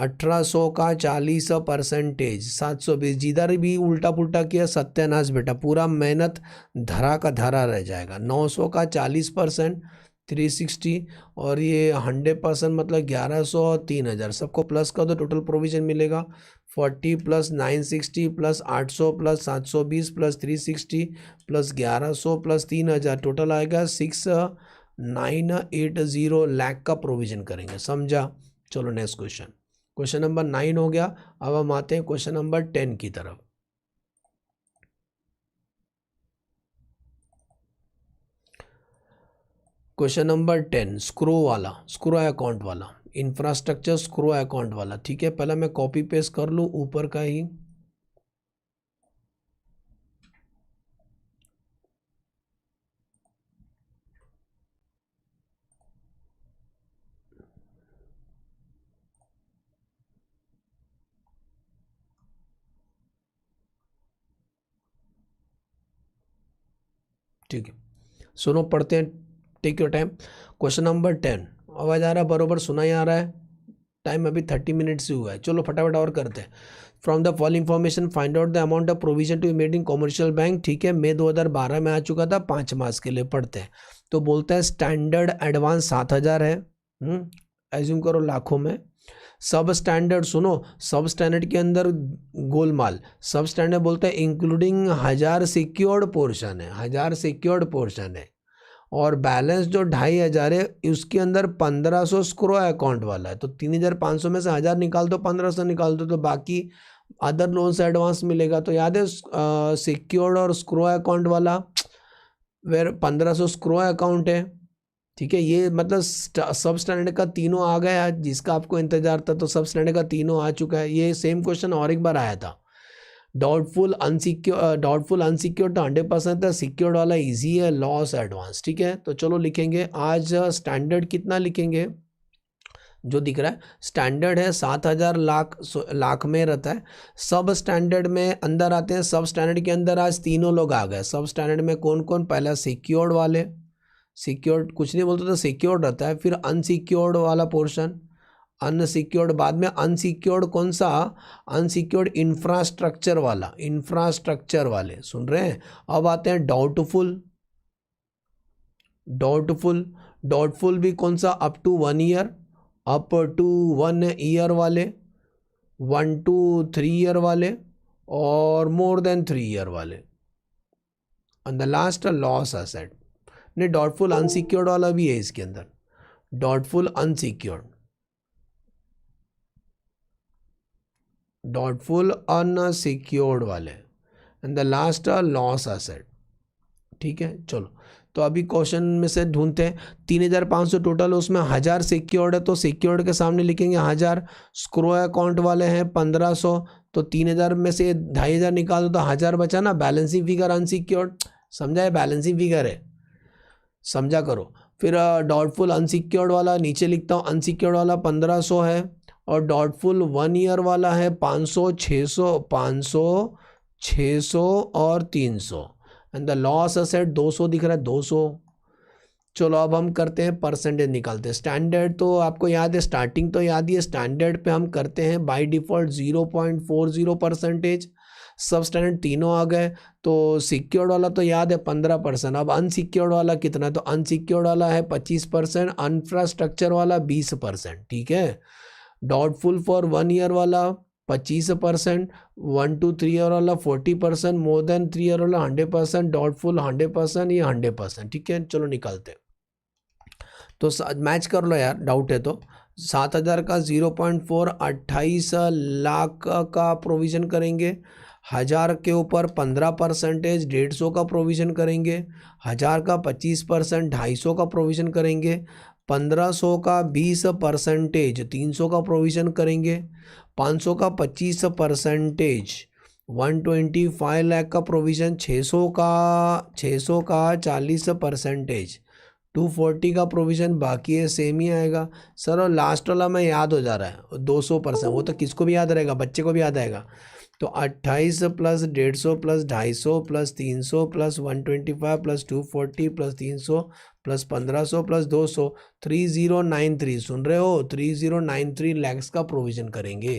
1,800 का 40%, 720, जिधर भी उल्टा पुल्टा किया सत्यानाश बेटा, पूरा मेहनत धरा का धरा रह जाएगा। 900 का 40%, 360, और ये 100% मतलब 1,100 और 3,000, सबको प्लस कर दो, टोटल प्रोविजन मिलेगा 40 plus 960 plus 800 plus 720 plus 360 plus 1,100 plus 3,000, total आएगा 6,980 लाख का प्रोविजन करेंगे। समझा? चलो नेक्स्ट क्वेश्चन। क्वेश्चन नंबर 9 हो गया। अब हम आते हैं क्वेश्चन नंबर 10 की तरफ। क्वेश्चन नंबर 10, स्क्रो वाला, स्क्रो अकाउंट वाला, इंफ्रास्ट्रक्चर स्क्रो अकाउंट वाला। ठीक है, पहले मैं कॉपी पेस्ट कर लूँ ऊपर का ही। ठीक है, सुनो, पढ़ते हैं, take your time. Question number 10, आवाज आ रहा है बरोबर, सुना ही आ रहा है? टाइम अभी 30 मिनट से हुआ है। चलो फटाफट और करते हैं। From the following information find out the amount of provision to be made in commercial bank. ठीक है, मई 2012 में आ चुका था, 5 मास के लिए पढ़ते हैं। तो बोलता है स्टैंडर्ड एडवांस 7,000 है, एज्यूम करो लाखों में। सब स्टैंडर्ड, सुनो, सब स्टैंडर्ड के अंदर गोलमाल। सब स्टैंडर्ड बोलता है इंक्लूडिंग 1,000 सिक्योर्ड पोर्शन है, 1,000 सिक्योर्ड पोर्शन है, और बैलेंस जो 2,500 है उसके अंदर 1,500 स्क्रो अकाउंट वाला है। तो 3,500 में से 1,000 निकाल दो, 1,500 निकाल दो, तो बाकी अदर लोन से एडवांस मिलेगा। तो याद है सिक्योर्ड और स्क्रो अकाउंट वाला, वेर 1,500 स्क्रो अकाउंट है। ठीक है, ये मतलब सब स्टैंडर्ड का तीनों आ गया, जिसका आपको इंतजार था तो सब स्टैंडर्ड का तीनों आ चुका है। ये सेम क्वेश्चन और एक बार आया था। डाउटफुल अनसिक्योर तो 100% है, सिक्योर्ड वाला इजी है, लॉस एडवांस। ठीक है, तो चलो लिखेंगे आज स्टैंडर्ड कितना लिखेंगे, जो दिख रहा है स्टैंडर्ड है 7,000 लाख में रहता है। सब स्टैंडर्ड में अंदर आते हैं। सब स्टैंडर्ड के अंदर आज तीनों लोग आ गए। सब स्टैंडर्ड में कौन कौन? पहला सिक्योर्ड वाले, सिक्योर्ड कुछ नहीं बोलते तो सिक्योर्ड रहता है, फिर अनसिक्योर्ड वाला पोर्शन, अनसिक्योर्ड, बाद में अनसिक्योर्ड कौन सा? अनसिक्योर्ड इंफ्रास्ट्रक्चर वाला, इंफ्रास्ट्रक्चर वाले, सुन रहे हैं? अब आते हैं डाउटफुल, डाउटफुल, डाउटफुल भी कौन सा? Up to 1 year, up to 1 year वाले। 1 to 3 ईयर वाले और मोर देन 3 ईयर वाले। And the last loss asset. नहीं, डाउटफुल अनसिक्योर्ड वाला भी है इसके अंदर, डाउटफुल अनसिक्योर्ड, डाउटफुल अनसिक्योर्ड वाले and the last loss asset. ठीक है, चलो तो अभी क्वेश्चन में से ढूंढते हैं। 3,500 टोटल, उसमें 1,000 सिक्योर्ड है तो सिक्योर्ड के सामने लिखेंगे 1,000। स्क्रो अकाउंट वाले हैं 1,500, तो 3,000 में से 2,500 निकाल दो तो 1,000 बचा ना। बैलेंसिंग फिगर अनसिक्योर्ड, समझा है, बैलेंसिंग फिगर है, समझा करो। फिर डाउटफुल अनसिक्योर्ड वाला नीचे लिखता हूँ, अनसिक्योर्ड वाला 1,500 है और डाउटफुल 1 ईयर वाला है 500, 600 और 300 एंड द लॉस असेट 200 दिख रहा है, 200। चलो अब हम करते हैं परसेंटेज निकालते हैं। स्टैंडर्ड तो आपको याद है, स्टार्टिंग तो याद ही है। स्टैंडर्ड पे हम करते हैं बाय डिफ़ॉल्ट 0.40%। सब स्टैंडर्ड तीनों आ गए। तो सिक्योर्ड वाला तो याद है 15%। अब अनसिक्योर्ड वाला कितना है, तो अनसिक्योर्ड वाला है 25%, इंफ्रास्ट्रक्चर वाला 20%। ठीक है, डाउटफुल फॉर 1 ईयर वाला 25%, 1 to 3 ईयर वाला 40%, मोर देन 3 ईयर वाला 100%, डाउटफुल 100%, ये 100%। ठीक है, चलो निकालते हैं। तो मैच कर लो यार, डाउट है तो। 7,000 का 0.4 28 लाख का प्रोविज़न करेंगे। 1,000 के ऊपर 15%, 150 का प्रोविज़न करेंगे। 1,000 का 25%, 250 का प्रोविज़न करेंगे। 1,500 का 20%, 300 का प्रोविज़न करेंगे। 500 का 25%, 125 लाख का प्रोविज़न। 600 का 40%, 240 का प्रोविज़न बाकी है, सेम ही आएगा सर। और लास्ट वाला में याद हो जा रहा है 200%, वो तो किसको भी याद रहेगा, बच्चे को भी याद आएगा। तो 28 plus 150 plus 250 plus 300 plus 125 plus 240 plus 300 plus 1,500 plus 200, 3093। सुन रहे हो, 3093 लैक्स का प्रोविज़न करेंगे।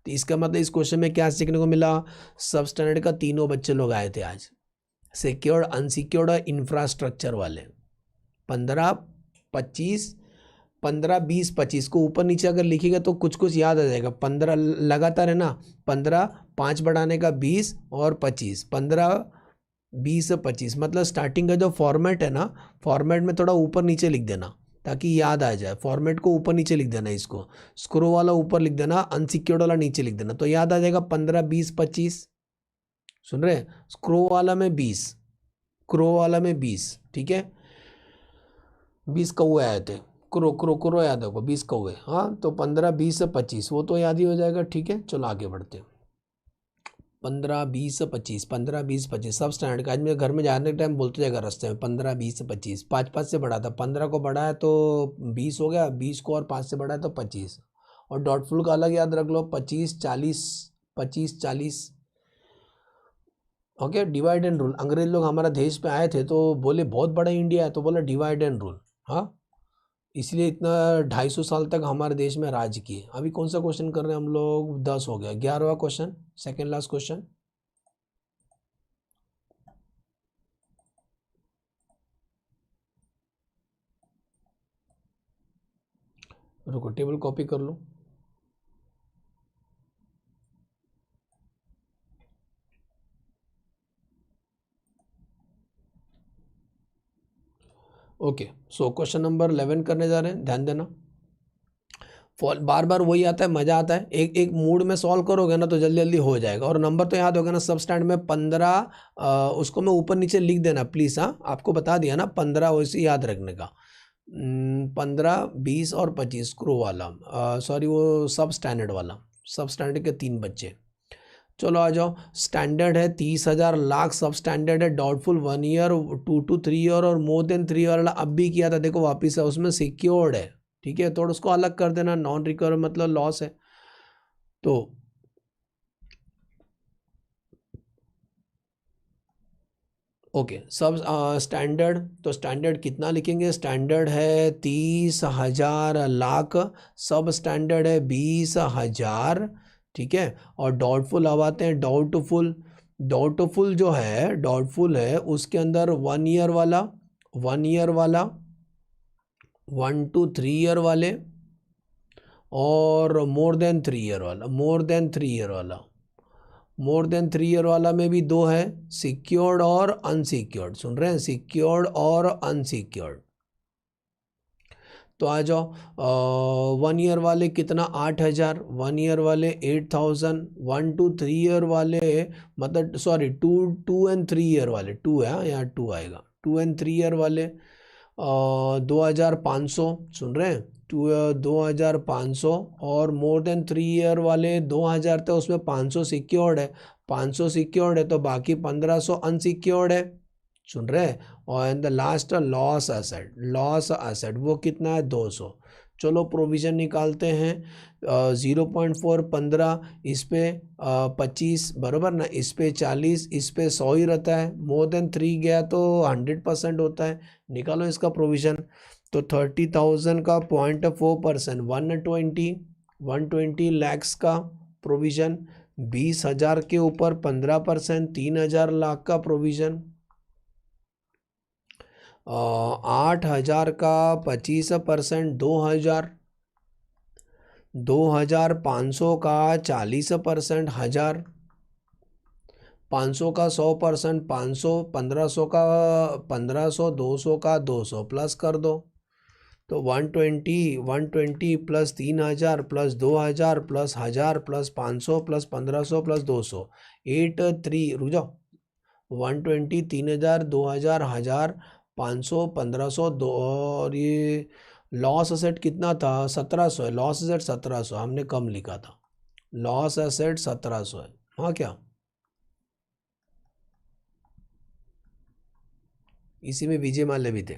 तो इसका मतलब इस क्वेश्चन में क्या सीखने को मिला, सब स्टैंडर्ड का तीनों बच्चे लोग आए थे आज, सिक्योर्ड, अनसिक्योर्ड और इंफ्रास्ट्रक्चर वाले। 15, 25, 15, 20, 25 को ऊपर नीचे अगर लिखेगा तो कुछ कुछ याद आ जाएगा। 15 लगातार है ना, 15, 5 बढ़ाने का 20 और 25, 15, 20, 25। मतलब स्टार्टिंग का जो फॉर्मेट है ना, फॉर्मेट में थोड़ा ऊपर नीचे लिख देना ताकि याद आ जाए। फॉर्मेट को ऊपर नीचे लिख देना, इसको स्क्रो वाला ऊपर लिख देना, अनसिक्योर्ड वाला नीचे लिख देना, तो याद आ जाएगा। 15, 20, 25, सुन रहे, स्क्रो वाला में 20, क्रो वाला में 20। ठीक है, 20 कौए आए थे, क्रो क्रो क्रो याद होगा, 20 कौए। हाँ, तो 15, 20, 25 वो तो याद ही हो जाएगा। ठीक है, चलो आगे बढ़ते हैं। 15, 20, 25, 15, 20, 25 सब स्टैंडर्ड का। आज मेरे घर में जाने के टाइम बोलते जाएगा रास्ते में 15, 20, 25, 5 से बढ़ा था, 15 को बढ़ाया तो 20 हो गया, 20 को और 5 से बढ़ाया तो 25। और डॉटफुल का अलग याद रख लो, 25, 40, 25, 40। Okay, divide and rule. अंग्रेज लोग हमारा देश पे आए थे तो बोले बहुत बड़ा इंडिया है, तो बोला डिवाइड एंड रूल। हाँ, इसलिए इतना 250 साल तक हमारे देश में राज किए। अभी कौन सा क्वेश्चन कर रहे हैं हम लोग, 10 हो गया। 11वां क्वेश्चन, सेकेंड लास्ट क्वेश्चन। रुको, टेबल कॉपी कर लो। ओके, सो क्वेश्चन नंबर 11 करने जा रहे हैं, ध्यान देना। बार बार वही आता है, मज़ा आता है। एक एक मूड में सॉल्व करोगे ना तो जल्दी जल्दी हो जाएगा। और नंबर तो याद होगा ना, सब स्टैंड में 15, उसको मैं ऊपर नीचे लिख देना प्लीज़। हाँ, आपको बता दिया ना, 15 वैसे याद रखने का। 15, 20 और 25 क्रो वाला, सॉरी वो सब स्टैंडर्ड वाला, सब स्टैंडर्ड के 3 बच्चे। चलो आ जाओ। स्टैंडर्ड है 30,000 लाख, सब स्टैंडर्ड है डाउटफुल 1 ईयर, 2 to 3 ईयर और मोर देन 3 ईयर वाला अब भी किया था, देखो वापिस है, उसमें सिक्योर्ड है। ठीक है, तो उसको अलग कर देना, नॉन रिकवर मतलब लॉस है। तो ओके, सब स्टैंडर्ड, तो स्टैंडर्ड कितना लिखेंगे, स्टैंडर्ड है 30,000 लाख, सब स्टैंडर्ड है 20,000। ठीक है, और डाउटफुल अब आते हैं डाउटफुल। डाउटफुल जो है, डाउटफुल है उसके अंदर 1 ईयर वाला, 1 ईयर वाला, 1 to 3 ईयर वाले और मोर देन 3 ईयर वाला, मोर देन 3 ईयर वाला, मोर देन 3 ईयर वाला में भी दो है, सिक्योर्ड और अनसिक्योर्ड। सुन रहे हैं, सिक्योर्ड और अनसिक्योर्ड। तो आ जाओ 1 ईयर वाले कितना, 8,000, 1 ईयर वाले 8,000, 1 to 3 ईयर वाले, मतलब सॉरी 2 and 3 ईयर वाले, 2 है यहाँ 2 आएगा, 2 and 3 ईयर वाले 2,500। सुन रहे हैं, 2,500 और मोर देन 3 ईयर वाले 2,000 थे, उसमें 500 सिक्योर्ड है, 500 सिक्योर्ड है तो बाकी 1,500 अनसिक्योर्ड है। सुन रहे हैं, और in the last loss asset, loss asset वो कितना है, 200। चलो प्रोविज़न निकालते हैं, 0.4 15, इस पे 25 बराबर ना, इस पे 40, इस पे 100 ही रहता है, मोर देन 3 गया तो 100% होता है। निकालो इसका प्रोविज़न। तो 30,000 का 0.4%, 120 लैक्स का प्रोविज़न, 20,000 के ऊपर 15%, 3,000 लाख का प्रोविज़न, 8,000 का 25%, 2,000, 2,500 का 40%, 1,000, 500 का 100%, 500, 1,500 का 1,500, 200 का 200 प्लस कर दो। तो 120 plus 3,000 plus 2,000 plus 1,000 plus 500 plus 1,500 plus 200, 83, रुक जाओ, 120, 3,000, 2,000, 1,000, 500, 1,500, दो, और ये लॉस एसेट कितना था, 1,700 है, लॉस एसेट 1,700, हमने कम लिखा था, लॉस एसेट 1,700 है। हाँ क्या, इसी में विजय माल्य भी थे।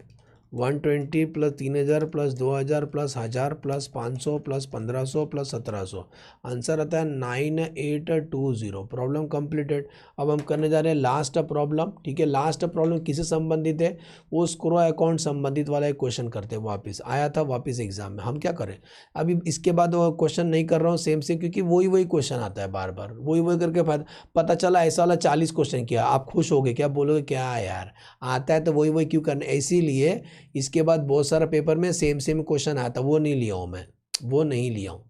120 plus 3,000 plus 2,000 plus 1,000 plus 500 plus 1,500 plus 1,700, answer आता है 9820। Problem completed. अब हम करने जा रहे हैं लास्ट प्रॉब्लम। ठीक है, लास्ट प्रॉब्लम किससे संबंधित है, वो स्क्रो अकाउंट संबंधित वाला एक क्वेश्चन करते हैं, वापस आया था वापस एग्जाम में। हम क्या करें, अभी इसके बाद वो क्वेश्चन नहीं कर रहा हूँ सेम से, क्योंकि वही क्वेश्चन आता है बार बार, वही करके पता चला ऐसा वाला 40 क्वेश्चन किया, आप खुश हो गए क्या, बोलोगे क्या यार आता है तो वही क्यों करना, इसीलिए इसके बाद बहुत सारा पेपर में सेम क्वेश्चन आता, वो नहीं लिया हूँ मैं, वो नहीं लिया हूँ।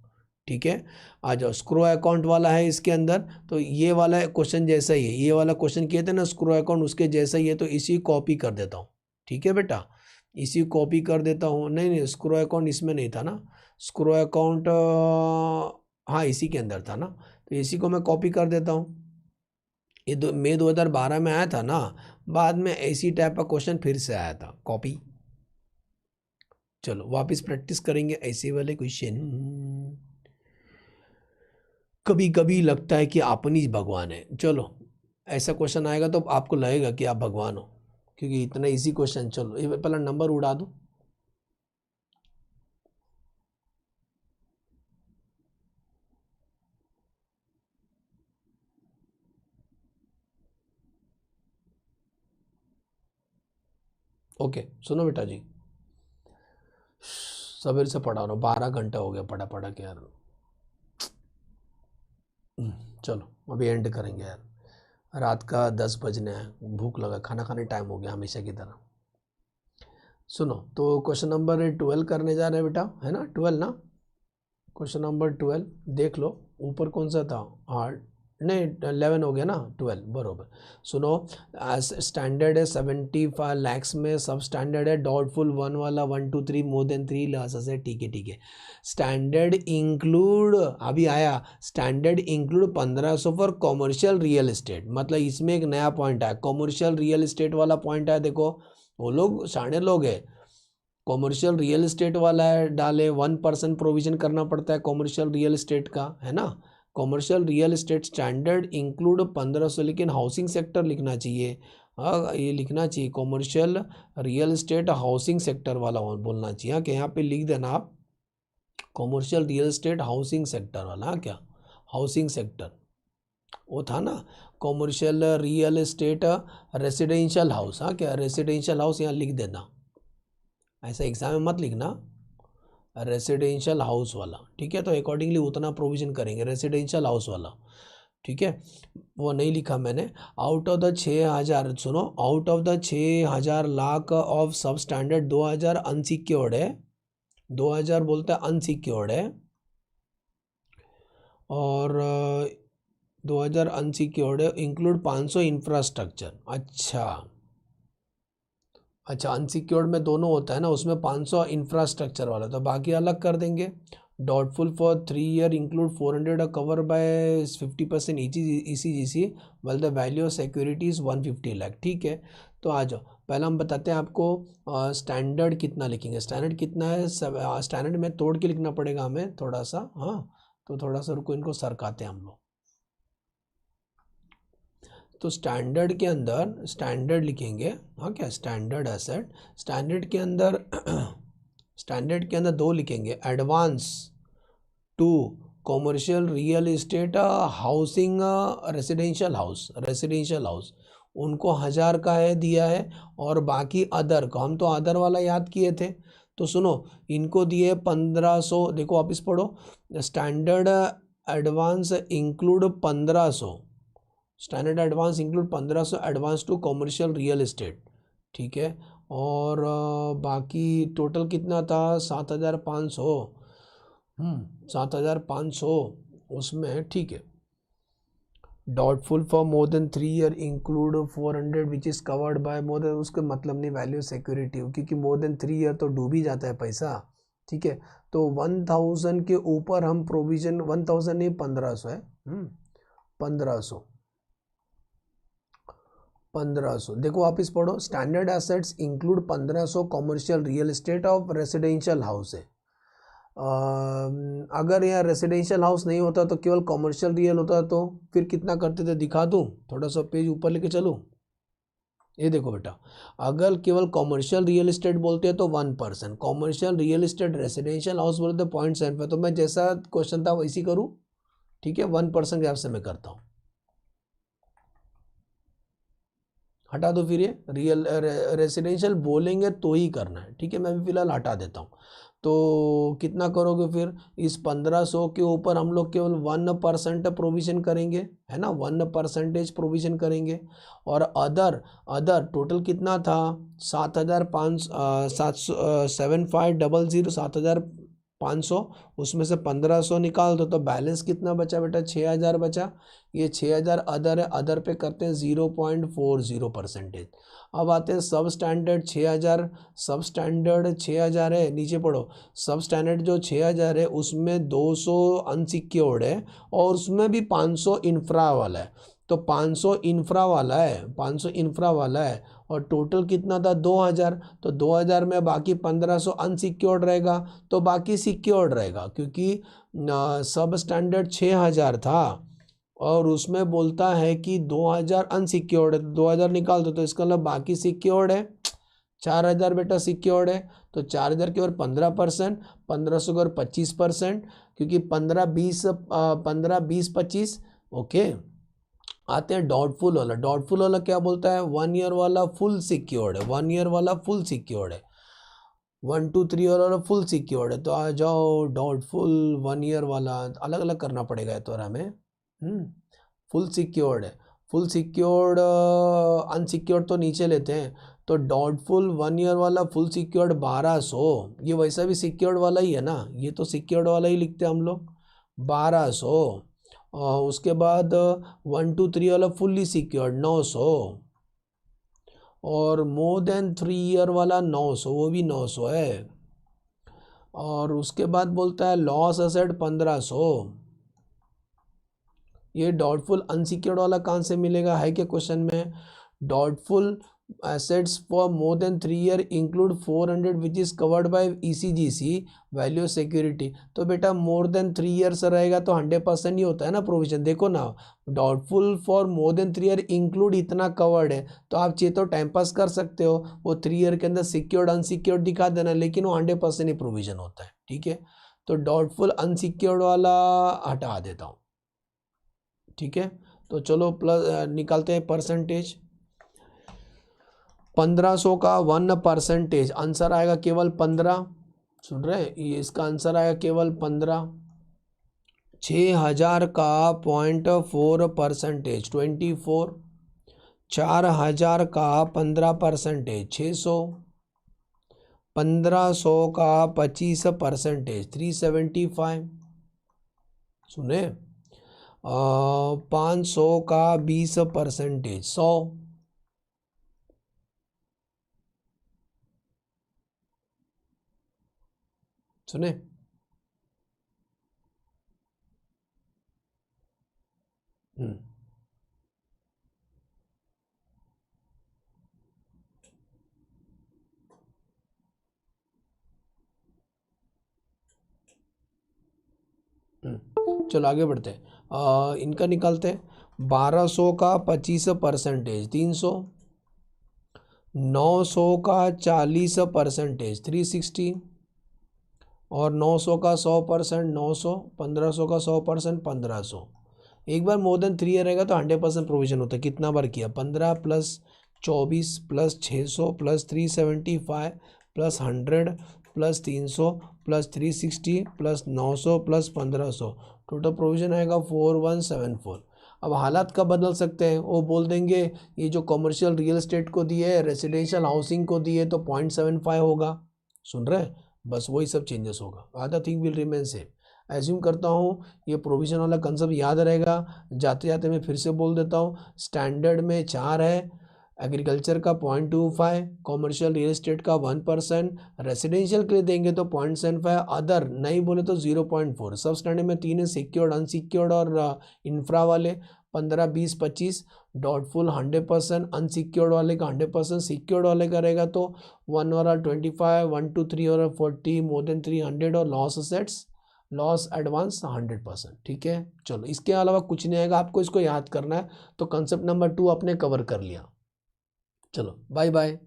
ठीक है, आ जाओ, स्क्रो अकाउंट वाला है इसके अंदर, तो ये वाला क्वेश्चन जैसा ही है, ये वाला क्वेश्चन किए थे ना स्क्रो अकाउंट, उसके जैसा ही है, तो इसी कॉपी कर देता हूँ। ठीक है बेटा, इसी कॉपी कर देता हूँ। नहीं स्क्रो अकाउंट इसमें नहीं था ना, स्क्रो अकाउंट हाँ इसी के अंदर था ना, तो इसी को मैं कॉपी कर देता हूँ। ये मई 2012 में आया था ना, बाद में इसी टाइप का क्वेश्चन फिर से आया था, कॉपी। चलो वापस प्रैक्टिस करेंगे ऐसे वाले क्वेश्चन। कभी कभी लगता है कि अपन ही भगवान है। चलो ऐसा क्वेश्चन आएगा तो आपको लगेगा कि आप भगवान हो, क्योंकि इतना इजी क्वेश्चन। चलो ये पहला नंबर उड़ा दो। ओके सुनो बेटा जी, सवेरे से पढ़ा रहा हूँ, 12 घंटा हो गया पढ़ा के यार। चलो अभी एंड करेंगे यार, रात का 10 बजने हैं, भूख लगा, खाना खाने टाइम हो गया हमेशा की तरह। सुनो, तो क्वेश्चन नंबर 12 करने जा रहे हैं बेटा, है ना 12 ना, क्वेश्चन नंबर 12 देख लो, ऊपर कौन सा था, हाँ नहीं 11 हो गया ना, 12 बरोबर। सुनो, स्टैंडर्ड है 75 लैक्स में, सब स्टैंडर्ड है, डाउटफुल 1 वाला 1 2 3 मोर देन 3 लॉसेस है। ठीक है, स्टैंडर्ड इंक्लूड, अभी आया standard include 1,500 for commercial real estate, मतलब इसमें एक नया पॉइंट आया, कॉमर्शियल रियल एस्टेट वाला पॉइंट है। देखो वो लोग साढ़े लोग है, कॉमर्शियल रियल एस्टेट वाला है, डाले 1% प्रोविजन करना पड़ता है कॉमर्शियल रियल एस्टेट का, है ना। Commercial real estate standard include 1,500, लेकिन हाउसिंग सेक्टर लिखना चाहिए। हाँ ये लिखना चाहिए commercial real estate housing sector वाला बोलना चाहिए। हाँ कि यहाँ पे लिख देना आप commercial real estate housing sector वाला। हाँ क्या हाउसिंग सेक्टर वो था ना, commercial real estate residential house. हाँ क्या रेसिडेंशियल हाउस यहाँ लिख देना, ऐसा एग्जाम में मत लिखना रेसिडेंशियल हाउस वाला। ठीक है, तो अकॉर्डिंगली उतना प्रोविजन करेंगे रेसिडेंशियल हाउस वाला। ठीक है, वो नहीं लिखा मैंने। आउट ऑफ द 6,000, सुनो, out of the 6,000 lakh of सब स्टैंडर्ड 2,000 अनसिक्योर्ड है, 2,000 बोलते हैं अनसिक्योर्ड है, और 2000 अनसिक्योर्ड है, इंक्लूड 500 इंफ्रास्ट्रक्चर। अच्छा अनसिक्योर्ड में दोनों होता है ना, उसमें 500 इंफ्रास्ट्रक्चर वाला, तो बाकी अलग कर देंगे। Doubtful for 3 year include 400 cover by 50% ECGC well the value of securities 150 lakh. ठीक है, तो आ जाओ पहले हम बताते हैं आपको स्टैंडर्ड कितना लिखेंगे। स्टैंडर्ड कितना है, स्टैंडर्ड में तोड़ के लिखना पड़ेगा हमें थोड़ा सा। हाँ तो थोड़ा सा रुको, इनको सरकाते हैं हम लोग। तो स्टैंडर्ड के अंदर स्टैंडर्ड लिखेंगे। हाँ क्या स्टैंडर्ड एसेट, स्टैंडर्ड के अंदर स्टैंडर्ड के अंदर दो लिखेंगे, advance to commercial real estate housing residential house उनको 1000 का है दिया है, और बाकी अदर को हम तो अदर वाला याद किए थे, तो सुनो इनको दिए 1500। देखो वापिस पढ़ो, standard advance include 1500, standard advance include 1500 advance to commercial real estate. ठीक है, और बाकी टोटल कितना था 7500। 7500 उसमें। ठीक है, doubtful for more than 3 year include 400 which is covered by more than, उसके मतलब नहीं वैल्यू सिक्योरिटी, क्योंकि मोर देन 3 ईयर तो डूब ही जाता है पैसा। ठीक है, तो 1000 के ऊपर हम प्रोविजन, 1000 नहीं 1500 है। 1500 देखो वापिस पढ़ो, standard assets include 1500 commercial real estate of residential house है। अगर यहाँ रेसिडेंशियल हाउस नहीं होता तो केवल कॉमर्शियल रियल होता, तो फिर कितना करते थे दिखा दूँ, थोड़ा सा पेज ऊपर लेके चलूँ। ये देखो बेटा, अगर केवल कॉमर्शियल रियल एस्टेट बोलते हैं तो 1%, commercial real estate residential house बोलते हैं 0.75। तो मैं जैसा क्वेश्चन था वैसी करूँ। ठीक है, 1% के हिसाब से मैं करता हूँ। हटा दो फिर, ये रियल रेसिडेंशियल बोलेंगे तो ही करना है। ठीक है, मैं भी फिलहाल हटा देता हूँ। तो कितना करोगे फिर, इस 1500 के ऊपर हम लोग केवल 1% प्रोविज़न करेंगे, है ना, 1% प्रोविज़न करेंगे। और अदर टोटल कितना था 7500 7500, उसमें से 1500 निकाल दो तो बैलेंस कितना बचा बेटा, 6000 बचा। ये 6000 अदर है, अदर पे करते हैं 0.40%। अब आते हैं सब स्टैंडर्ड 6000, सब स्टैंडर्ड 6000 है, नीचे पढ़ो, सब स्टैंडर्ड जो 6000 है उसमें 200 अनसिक्योर्ड है, और उसमें भी 500 इंफ्रा वाला है। तो 500 इंफ्रा वाला है, और टोटल कितना था 2000, तो 2000 में बाकी 1500 अनसिक्योर्ड रहेगा, तो बाकी सिक्योर्ड रहेगा, क्योंकि सब स्टैंडर्ड 6000 था और उसमें बोलता है कि 2000 अनसिक्योर्ड है, तो 2000 निकाल दो, तो इसका मतलब बाकी सिक्योर्ड है 4000 बेटा सिक्योर्ड है। तो 4000 के और 15%, 1500 के और 25%, क्योंकि 15 20 25। ओके, आते हैं डाउटफुल वाला। डाउटफुल वाला क्या बोलता है, 1 ईयर वाला फुल सिक्योर्ड है, 1 ईयर वाला फुल सिक्योर्ड है, 1 2 3 वाला फुल सिक्योर्ड है। तो आ जाओ डाउटफुल 1 ईयर वाला, अलग अलग करना पड़ेगा ये तो हमें। फुल सिक्योर्ड है, फुल सिक्योर्ड अनसिक्योर्ड तो नीचे लेते हैं। तो डाउटफुल 1 ईयर वाला फुल सिक्योर्ड 1200, ये वैसा भी सिक्योर्ड वाला ही है ना, ये तो सिक्योर्ड वाला ही लिखते हैं हम लोग 1200। उसके बाद 1 2 3 वाला फुल्ली सिक्योर्ड 900, और मोर देन 3 ईयर वाला 900, वो भी 900 है। और उसके बाद बोलता है लॉस एसेट 1500। ये डाउटफुल अनसिक्योर्ड वाला कहाँ से मिलेगा, है क्या क्वेश्चन में, doubtful assets for more than 3 year include 400 which is covered by ECGC value security. तो बेटा मोर देन 3 ईयर्स रहेगा तो 100% ही होता है ना प्रोविजन। देखो ना, doubtful for more than 3 year include इतना कवर्ड है, तो आप चाहे तो टाइम पास कर सकते हो, वो 3 ईयर के अंदर सिक्योर्ड अनसिक्योर्ड दिखा देना, लेकिन वो 100% ही प्रोविजन होता है। ठीक है, तो डाउटफुल अनसिक्योर्ड वाला हटा देता हूँ। ठीक है, तो चलो प्लस निकालते हैं परसेंटेज। 1500 का 1%, आंसर आएगा केवल 15। सुन रहे, ये इसका आंसर आएगा केवल 15। 6000 का 0.4% 24। 4000 का 15% 600। 1500 का 25% 375। सुने, 500 का 20%, 100। सुने? हम्म चलो आगे बढ़ते हैं। इनका निकालते हैं। 1200 का 25%, 300। 900 का 40%, 360। और 900 का 100%, 900। 1500 का 100%, 1500। एक बार मोर देन 3 ईयर रहेगा तो 100% प्रोविजन होता है। कितना बार किया? 15 plus 24 plus 600 plus 375 plus 100 plus 300 plus 360 plus 900 plus 1500। Total provision आएगा 4174। अब हालात कब बदल सकते हैं? वो बोल देंगे ये जो कमर्शियल रियल एस्टेट को दिए, रेसिडेंशियल हाउसिंग को दिए तो 0.75 होगा। सुन रहे हैं? बस वही सब चेंजेस होगा। Other thing will remain same. Assume करता हूँ ये प्रोविजन वाला कंसेप्ट याद रहेगा। जाते जाते मैं फिर से बोल देता हूँ, स्टैंडर्ड में 4 है, एग्रीकल्चर का 0.25, कॉमर्शियल रियल एस्टेट का 1%, रेसिडेंशियल के लिए देंगे तो 0.75, अदर नहीं बोले तो 0.4। सब स्टैंडर्ड में 3 है, सिक्योर्ड, अनसिक्योर्ड और इंफ्रा वाले 15, 20, 25, डॉटफुल 100%, अनसिक्योर्ड वाले का 100%, सिक्योर्ड वाले का रहेगा तो 1 वाला 25, 1 to 3 और 40, मोर देन 300 और लॉस असेट्स, लॉस एडवांस 100%। ठीक है, चलो इसके अलावा कुछ नहीं आएगा, आपको इसको याद करना है। तो कंसेप्ट नंबर 2 आपने कवर कर लिया। चलो बाय बाय।